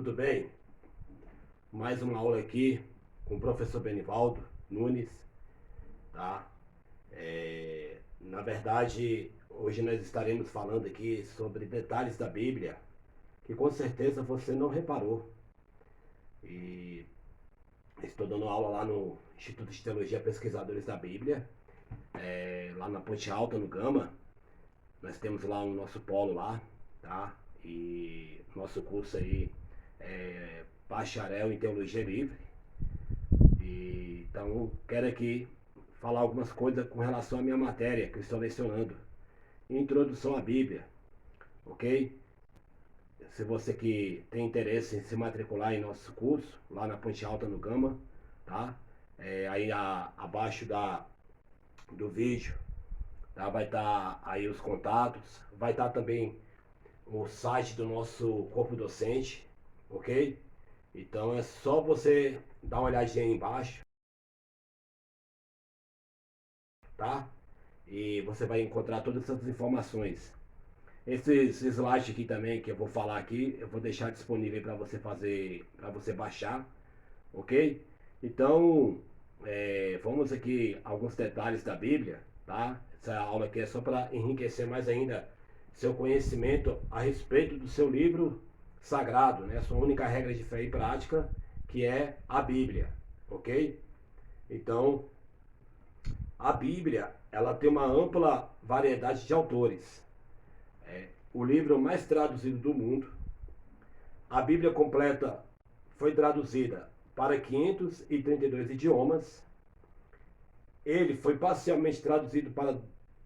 tudo bem? Mais uma aula aqui com o professor Benivaldo Nunes, tá? Na verdade, hoje nós estaremos falando aqui sobre detalhes da Bíblia que com certeza você não reparou. E estou dando aula lá no Instituto de Teologia Pesquisadores da Bíblia, lá na Ponte Alta, no Gama. Nós temos lá o nosso polo lá, tá? E nosso curso aí é bacharel em Teologia Livre. E, então, quero aqui falar algumas coisas com relação à minha matéria que eu estou lecionando. Introdução à Bíblia, ok? Se você que tem interesse em se matricular em nosso curso, lá na Ponte Alta, no Gama, tá? Aí abaixo do vídeo, tá? Vai estar aí os contatos, vai estar também o site do nosso corpo docente, ok? Então é só você dar uma olhadinha aí embaixo, tá? E você vai encontrar todas essas informações. Esses slides aqui também que eu vou falar aqui, eu vou deixar disponível para você fazer, para você baixar, ok? Então, vamos aqui alguns detalhes da Bíblia, tá? Essa aula aqui é só para enriquecer mais ainda seu conhecimento a respeito do seu livro sagrado, né? Sua única regra de fé e prática, que é a Bíblia, ok? Então, a Bíblia, ela tem uma ampla variedade de autores. O livro mais traduzido do mundo. A Bíblia completa foi traduzida para 532 idiomas. Ele foi parcialmente traduzido para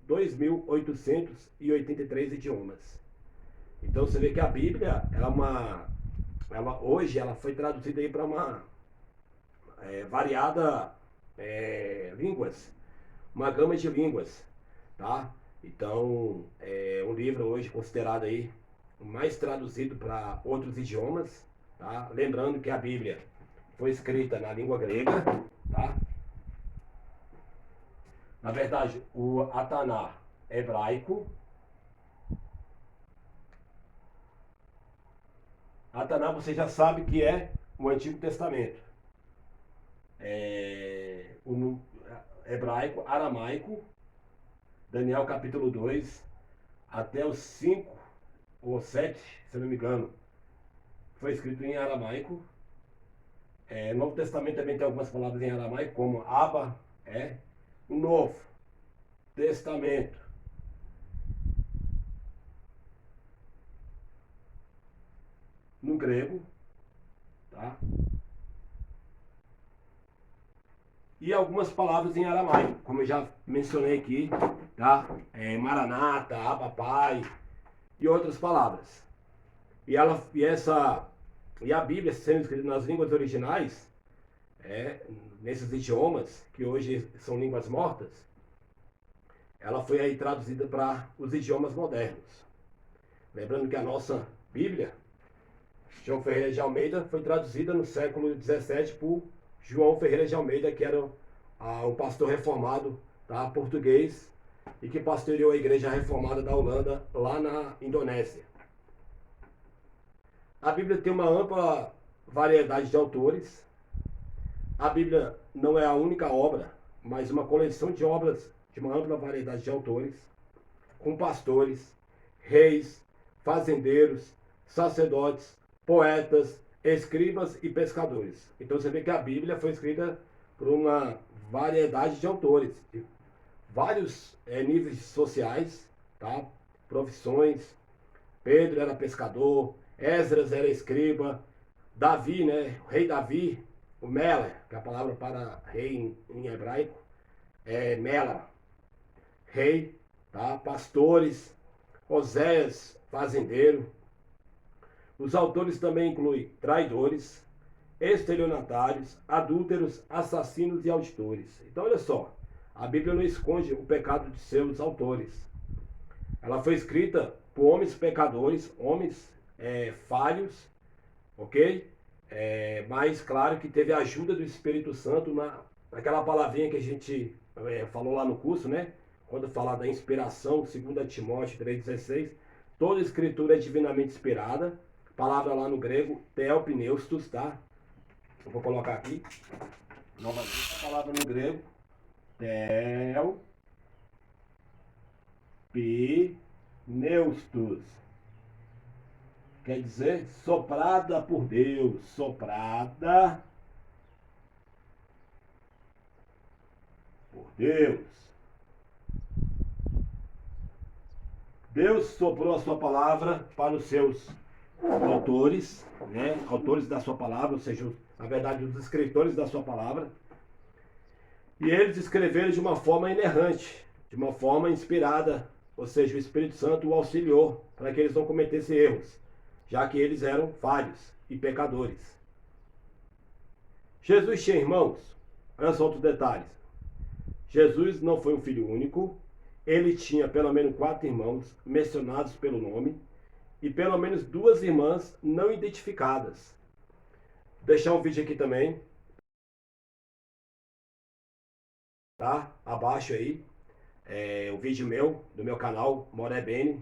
2.883 idiomas. Então você vê que a Bíblia, hoje ela foi traduzida aí para uma variada línguas, uma gama de línguas, tá? Então é um livro hoje considerado aí o mais traduzido para outros idiomas, tá? Lembrando que a Bíblia foi escrita na língua grega, tá? Na verdade, o Ataná hebraico. Ataná você já sabe que é o Antigo Testamento. O hebraico, aramaico, Daniel capítulo 2, até os 5 ou 7, se não me engano, foi escrito em aramaico. No Novo Testamento também tem algumas palavras em aramaico, como Abba, o Novo Testamento. No grego, tá? E algumas palavras em aramaico, como eu já mencionei aqui, tá? Maranata, Abba, Pai e outras palavras. E a Bíblia sendo escrita nas línguas originais, nesses idiomas que hoje são línguas mortas, ela foi aí traduzida para os idiomas modernos. Lembrando que a nossa Bíblia, João Ferreira de Almeida, foi traduzida no século XVII por João Ferreira de Almeida, que era um pastor reformado, tá, português, e que pastoreou a igreja reformada da Holanda, lá na Indonésia. A Bíblia tem uma ampla variedade de autores. A Bíblia não é a única obra, mas uma coleção de obras de uma ampla variedade de autores, com pastores, reis, fazendeiros, sacerdotes, poetas, escribas e pescadores. Então você vê que a Bíblia foi escrita por uma variedade de autores, de vários níveis sociais, tá? Profissões. Pedro era pescador, Esdras era escriba, Davi, né? O rei Davi, o Meler, que é a palavra para rei em hebraico, é Meler, rei, tá? Pastores, Oséias, fazendeiro. Os autores também incluem traidores, estelionatários, adúlteros, assassinos e auditores. Então olha só, a Bíblia não esconde o pecado de seus autores. Ela foi escrita por homens pecadores, homens falhos, ok? Mas claro que teve a ajuda do Espírito Santo naquela palavrinha que a gente falou lá no curso, né? Quando fala da inspiração, 2 Timóteo 3,16, toda escritura é divinamente inspirada palavra lá no grego, theopneustos, tá? Eu vou colocar aqui, novamente, a palavra no grego, theopneustos. Quer dizer, soprada por Deus, soprada por Deus. Deus soprou a sua palavra para os seus autores, né? Autores da sua palavra, ou seja, na verdade, os escritores da sua palavra. E eles escreveram de uma forma inerrante, de uma forma inspirada, ou seja, o Espírito Santo o auxiliou para que eles não cometessem erros, já que eles eram falhos e pecadores. Jesus tinha irmãos? Olha só outros detalhes. Jesus não foi um filho único, ele tinha pelo menos 4 irmãos mencionados pelo nome e pelo menos 2 irmãs não identificadas. Vou deixar um vídeo aqui também, tá? Abaixo aí, o vídeo do meu canal, Moré Bene,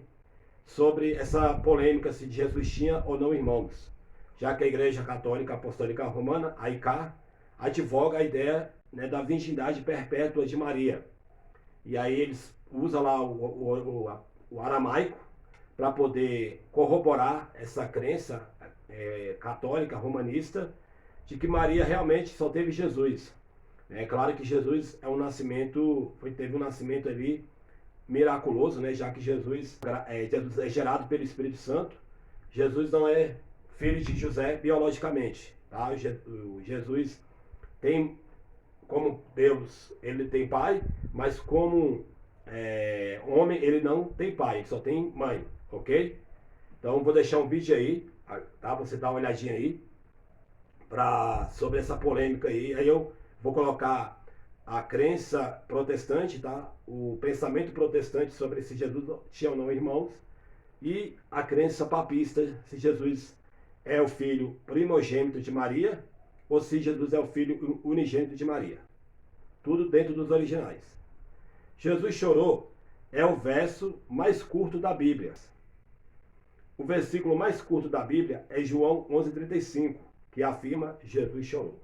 sobre essa polêmica se Jesus tinha ou não irmãos, já que a Igreja Católica Apostólica Romana, a ICA, advoga a ideia, né, da virgindade perpétua de Maria. E aí eles usam lá o aramaico para poder corroborar essa crença católica, romanista, de que Maria realmente só teve Jesus. É claro que Jesus teve um nascimento ali miraculoso, né? Já que Jesus é gerado pelo Espírito Santo. Jesus não é filho de José biologicamente, tá? Jesus tem, como Deus, ele tem pai, mas como homem ele não tem pai, ele só tem mãe, ok? Então vou deixar um vídeo aí, tá? Você dá uma olhadinha aí sobre essa polêmica aí. Aí eu vou colocar a crença protestante, tá? O pensamento protestante sobre se Jesus tinha ou não irmãos, e a crença papista, se Jesus é o filho primogênito de Maria, ou se Jesus é o filho unigênito de Maria. Tudo dentro dos originais. Jesus chorou é o verso mais curto da Bíblia. O versículo mais curto da Bíblia é João 11,35, que afirma Jesus chorou.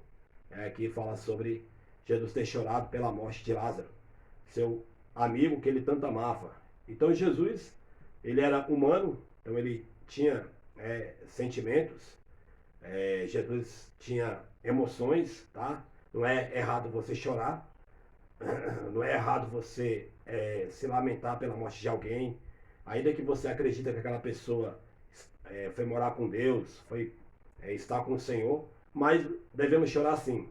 Que fala sobre Jesus ter chorado pela morte de Lázaro, seu amigo que ele tanto amava. Então Jesus, ele era humano, então ele tinha sentimentos, Jesus tinha emoções, tá? Não é errado você chorar, não é errado você se lamentar pela morte de alguém, ainda que você acredita que aquela pessoa foi morar com Deus, foi estar com o Senhor, mas devemos chorar sim,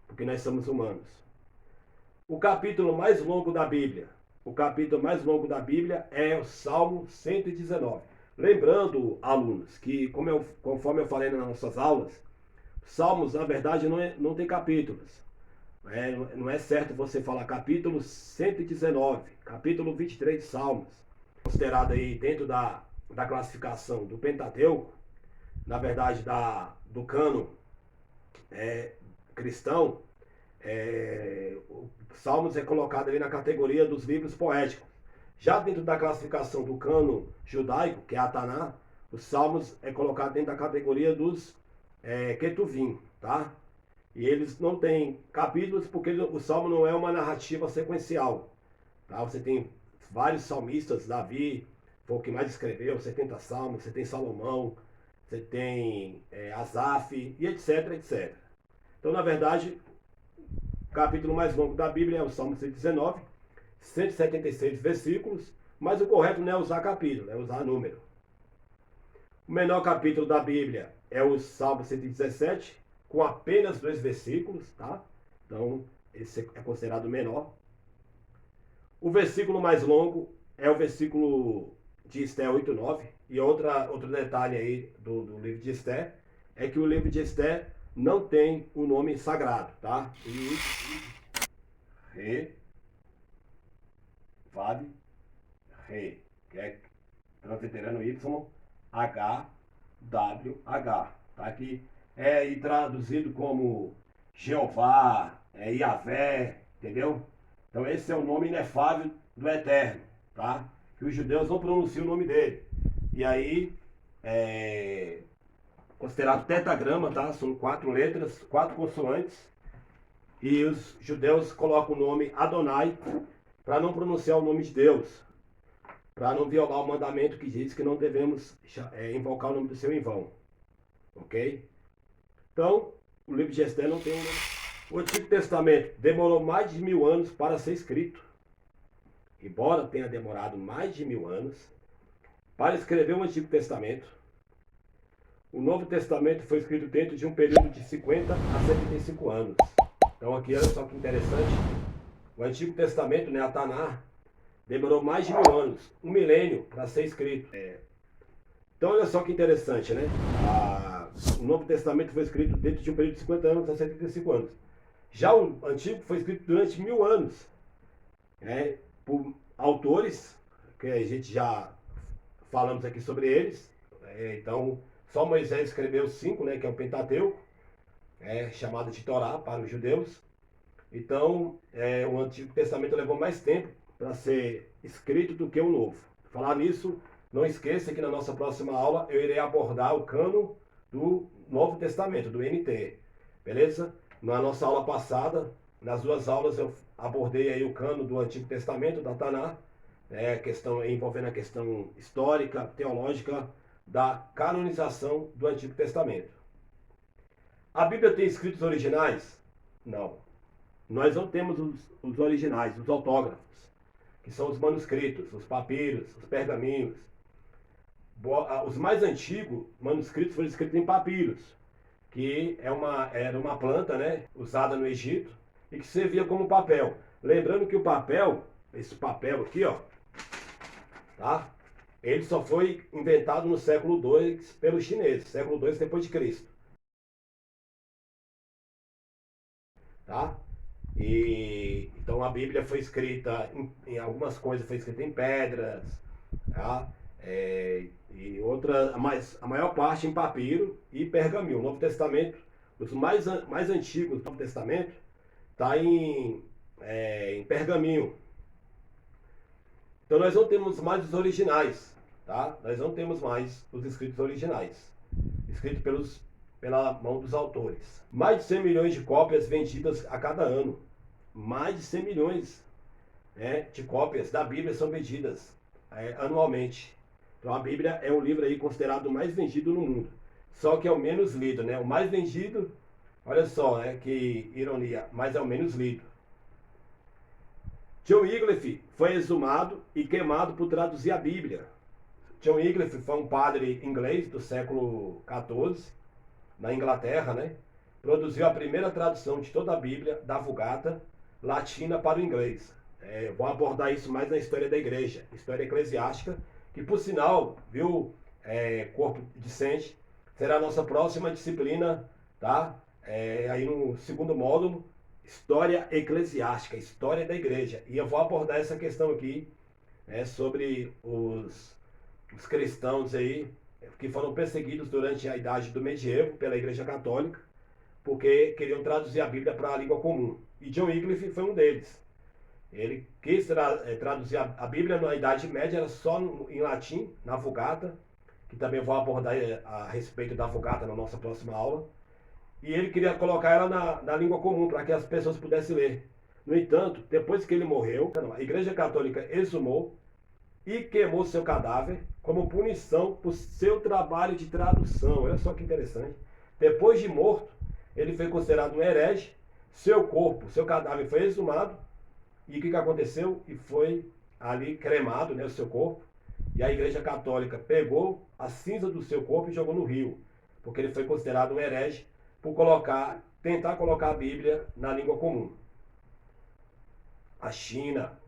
porque nós somos humanos. O capítulo mais longo da Bíblia, é o Salmo 119. Lembrando, alunos, que conforme eu falei nas nossas aulas, Salmos, na verdade, não tem capítulos. Não é certo você falar capítulo 119, capítulo 23 de Salmos, considerado aí dentro da classificação do Pentateuco, na verdade do cânon cristão. O Salmos é colocado ali na categoria dos livros poéticos. Já dentro da classificação do cânon judaico, que é a Taná, os Salmos é colocado dentro da categoria dos Ketuvim, tá? E eles não têm capítulos porque o Salmo não é uma narrativa sequencial, tá? Você tem vários salmistas, Davi foi o que mais escreveu, 70 salmos, você tem Salomão, você tem Asaf e etc, etc. Então, na verdade, o capítulo mais longo da Bíblia é o Salmo 119, 176 versículos, mas o correto não é usar capítulo, é usar número. O menor capítulo da Bíblia é o Salmo 117, com apenas 2 versículos, tá? Então, esse é considerado menor. O versículo mais longo é o versículo de Esté 8:9. E outro detalhe aí do livro de Esté é que o livro de Esté não tem o nome sagrado, tá? Vav, Re, que é transliterando YHWH, tá? Que é traduzido como Jeová, Yahvé, entendeu? Então esse é o nome inefável do Eterno, tá? Que os judeus não pronunciam o nome dele. E aí considerado tetagrama, tá? São 4 letras, 4 consoantes. E os judeus colocam o nome Adonai para não pronunciar o nome de Deus, para não violar o mandamento que diz que não devemos invocar o nome do Senhor em vão. Ok? Então, o livro de Esther não tem. O Antigo Testamento demorou mais de 1000 anos para ser escrito. Embora tenha demorado mais de 1000 anos para escrever o Antigo Testamento, o Novo Testamento foi escrito dentro de um período de 50 a 75 anos. Então aqui, olha só que interessante, o Antigo Testamento, né, a Taná, demorou mais de 1000 anos, 1 milênio para ser escrito. Então olha só que interessante, né? O Novo Testamento foi escrito dentro de um período de 50 anos a 75 anos. Já o Antigo foi escrito durante 1000 anos, né, por autores, que a gente já falamos aqui sobre eles. Então, só Moisés escreveu 5, né, que é o Pentateuco, chamado de Torá para os judeus. Então, o Antigo Testamento levou mais tempo para ser escrito do que o Novo. Falar nisso, não esqueça que na nossa próxima aula eu irei abordar o cano do Novo Testamento, do NT. Beleza? Na nossa aula passada, nas 2 aulas eu abordei aí o cano do Antigo Testamento, da Taná, envolvendo a questão histórica, teológica, da canonização do Antigo Testamento. A Bíblia tem escritos originais? Não. Nós não temos os originais, os autógrafos, que são os manuscritos, os papiros, os pergaminhos. Os mais antigos manuscritos foram escritos em papiros, que era uma planta, né, usada no Egito e que servia como papel. Lembrando que o papel, esse papel aqui, ó, tá? Ele só foi inventado no século II pelos chineses, século II depois de Cristo. Tá? E então a Bíblia foi escrita em algumas coisas, foi escrita em pedras, tá? E outra, mas a maior parte em papiro e pergaminho. O Novo Testamento, os mais antigos do Novo Testamento, está em pergaminho. Então nós não temos mais os originais, tá? Nós não temos mais os escritos originais, escritos pela mão dos autores. Mais de 100 milhões de cópias vendidas a cada ano. Mais de 100 milhões, né, de cópias da Bíblia são vendidas anualmente. Então a Bíblia é o livro aí considerado o mais vendido no mundo. Só que é o menos lido, né? O mais vendido, olha só, né, que ironia, mas é o menos lido. John Wycliffe foi exumado e queimado por traduzir a Bíblia. John Wycliffe foi um padre inglês do século XIV, na Inglaterra, né? Produziu a primeira tradução de toda a Bíblia, da Vulgata, latina para o inglês. Eu vou abordar isso mais na história da igreja, história eclesiástica, que por sinal, viu, corpo discente, será a nossa próxima disciplina, tá? Aí no segundo módulo, história eclesiástica, história da igreja. E eu vou abordar essa questão aqui, sobre os cristãos aí, que foram perseguidos durante a idade do medievo pela Igreja Católica, porque queriam traduzir a Bíblia para a língua comum. E John Wycliffe foi um deles. Ele quis traduzir a Bíblia na Idade Média, era só em latim, na Vulgata, que também vou abordar a respeito da Vulgata na nossa próxima aula. E ele queria colocar ela na língua comum, para que as pessoas pudessem ler. No entanto, depois que ele morreu, a Igreja Católica exumou e queimou seu cadáver como punição por seu trabalho de tradução. Olha só que interessante. Depois de morto, ele foi considerado um herege, seu corpo, seu cadáver foi exumado, e o que aconteceu? E foi ali cremado, né, o seu corpo, e a Igreja Católica pegou a cinza do seu corpo e jogou no rio, porque ele foi considerado um herege por tentar colocar a Bíblia na língua comum. A China,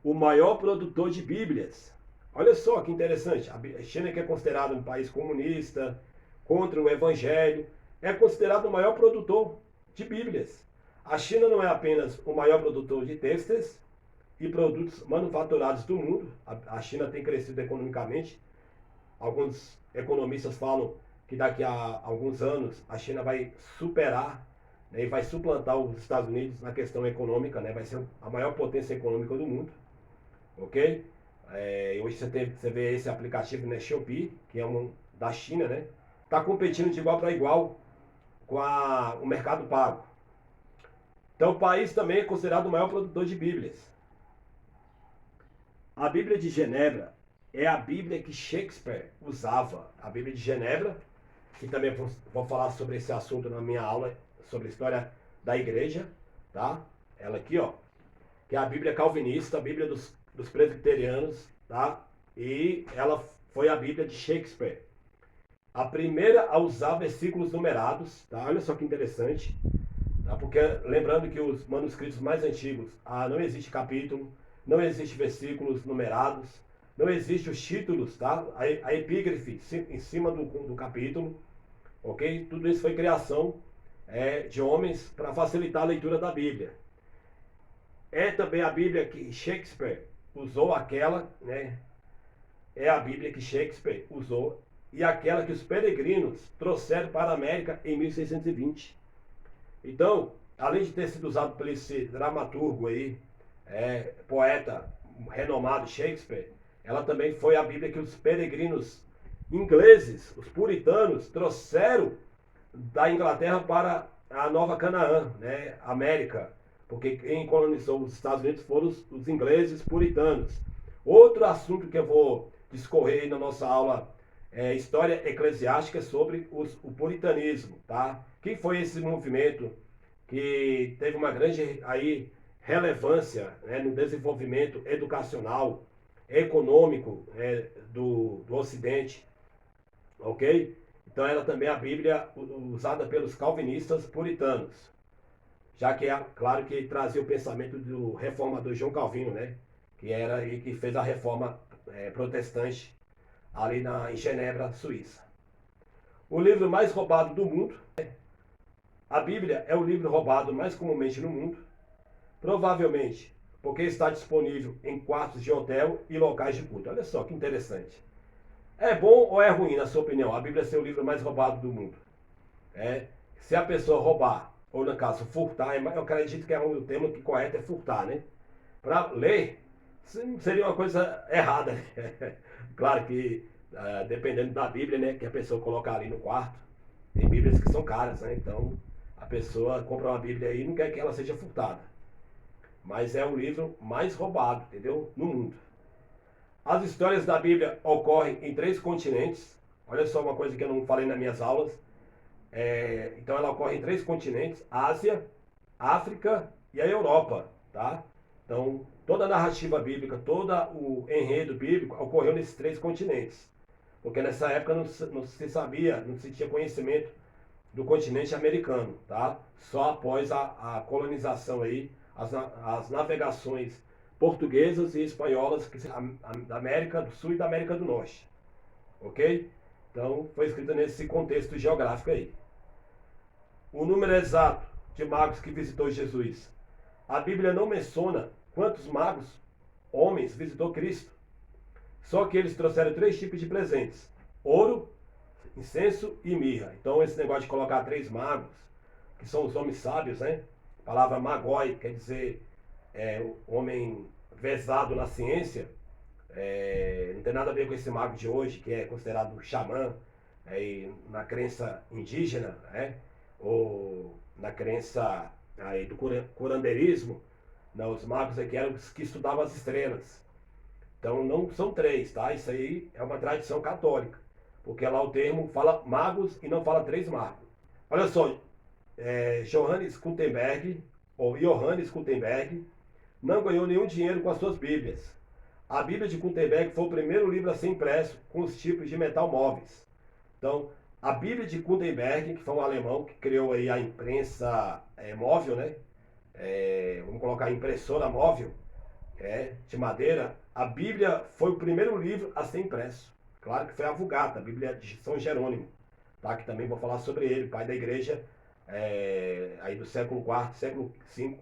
o maior produtor de Bíblias. Olha só que interessante, a China, que é considerada um país comunista, contra o Evangelho, é considerado o maior produtor de Bíblias. A China não é apenas o maior produtor de têxteis e produtos manufaturados do mundo. A China tem crescido economicamente. Alguns economistas falam que daqui a alguns anos a China vai superar, né, e vai suplantar os Estados Unidos na questão econômica, né, vai ser a maior potência econômica do mundo. Ok? Hoje você vê esse aplicativo, né, Shopee, que é da China, né? está competindo de igual para igual com o mercado pago. Então o país também é considerado o maior produtor de Bíblias. A Bíblia de Genebra é a Bíblia que Shakespeare usava. A Bíblia de Genebra, que também vou falar sobre esse assunto na minha aula sobre a história da igreja, tá? Ela aqui, ó, que é a Bíblia calvinista, a Bíblia dos presbiterianos, tá? E ela foi a Bíblia de Shakespeare. A primeira a usar versículos numerados, tá? Olha só que interessante, tá? Porque lembrando que os manuscritos mais antigos, não existe capítulo, não existe versículos numerados, não existe os títulos, tá? A epígrafe em cima do capítulo, ok? Tudo isso foi criação de homens para facilitar a leitura da Bíblia. É também a Bíblia que Shakespeare usou, aquela, né? É a Bíblia que Shakespeare usou e aquela que os peregrinos trouxeram para a América em 1620. Então, além de ter sido usado por esse dramaturgo aí, poeta renomado Shakespeare, ela também foi a Bíblia que os peregrinos ingleses, os puritanos, trouxeram da Inglaterra para a Nova Canaã, né, América, porque quem colonizou os Estados Unidos foram os ingleses puritanos. Outro assunto que eu vou discorrer aí na nossa aula História Eclesiástica é sobre o puritanismo, tá? Quem foi esse movimento que teve uma grande aí relevância, né, no desenvolvimento educacional, econômico do Ocidente, ok? Então era também a Bíblia usada pelos calvinistas puritanos, já que é claro que trazia o pensamento do reformador João Calvino, né? Que era e que fez a reforma protestante ali em Genebra, Suíça. O livro mais roubado do mundo, a Bíblia é o livro roubado mais comumente no mundo, provavelmente porque está disponível em quartos de hotel e locais de culto. Olha só que interessante. É bom ou é ruim, na sua opinião, a Bíblia ser o livro mais roubado do mundo? Se a pessoa roubar, ou no caso furtar, eu acredito que o termo que correto é furtar, né? Para ler, seria uma coisa errada, né? Claro que, dependendo da Bíblia, né, que a pessoa colocar ali no quarto, tem Bíblias que são caras, né? Então, a pessoa compra uma Bíblia aí e não quer que ela seja furtada. Mas é o livro mais roubado, entendeu? No mundo. As histórias da Bíblia ocorrem em 3 continentes. Olha só uma coisa que eu não falei nas minhas aulas. Então ela ocorre em 3 continentes: Ásia, África e a Europa, tá? Então toda a narrativa bíblica, todo o enredo bíblico ocorreu nesses 3 continentes. Porque nessa época não se sabia, não se tinha conhecimento do continente americano, tá? Só após a colonização aí, as navegações portuguesas e espanholas da América do Sul e da América do Norte, ok? Então foi escrito nesse contexto geográfico aí. O número exato de magos que visitou Jesus. A Bíblia não menciona quantos magos, homens, visitou Cristo. Só que eles trouxeram 3 tipos de presentes: ouro, incenso e mirra. Então esse negócio de colocar 3 magos, que são os homens sábios, né? A palavra magoi quer dizer homem vezado na ciência. Não tem nada a ver com esse mago de hoje, que é considerado xamã, na crença indígena, ou na crença aí do curandeirismo. Não, os magos aqui eram os que estudavam as estrelas. Então não são 3, tá? Isso aí é uma tradição católica, porque lá o termo fala magos e não fala 3 magos. Olha só, Johannes Gutenberg, ou Johannes Gutenberg, não ganhou nenhum dinheiro com as suas Bíblias. A Bíblia de Gutenberg foi o primeiro livro a ser impresso com os tipos de metal móveis. Então, a Bíblia de Gutenberg, que foi um alemão que criou aí a imprensa móvel, né? Vamos colocar a impressora móvel, de madeira. A Bíblia foi o primeiro livro a ser impresso. Claro que foi a Vulgata, a Bíblia de São Jerônimo, tá? Que também vou falar sobre ele, pai da igreja aí do século IV, século V,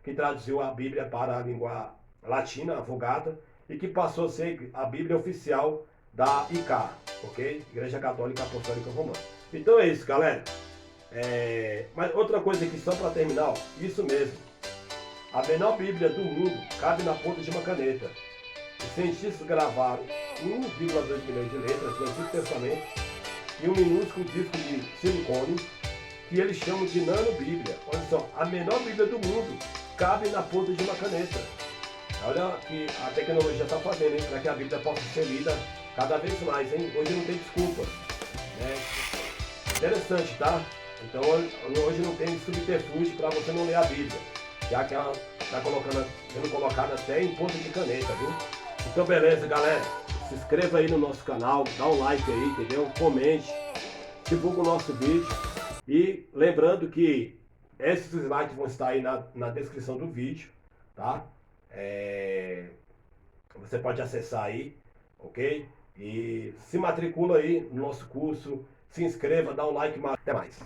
que traduziu a Bíblia para a língua latina, a Vulgata, e que passou a ser a Bíblia oficial da ICA, ok? Igreja Católica Apostólica Romana. Então é isso, galera. Mas outra coisa aqui, só para terminar, ó, isso mesmo. A menor Bíblia do mundo cabe na ponta de uma caneta. Os cientistas gravaram 1,2 milhões de letras do Antigo Testamento e um minúsculo disco de silicone que eles chamam de Nano Bíblia. Olha só, a menor Bíblia do mundo cabe na ponta de uma caneta. Olha que a tecnologia está fazendo, hein, para que a Bíblia possa ser lida cada vez mais, hein? Hoje não tem desculpa, né? Interessante, tá? Então hoje não tem subterfúgio para você não ler a Bíblia, já que ela está sendo colocada até em ponta de caneta, viu? Então beleza, galera. Se inscreva aí no nosso canal, dá um like aí, entendeu? Comente, divulga o nosso vídeo. E lembrando que esses slides vão estar aí na descrição do vídeo, tá? Você pode acessar aí, ok? E se matricula aí no nosso curso, se inscreva, dá um like, até mais.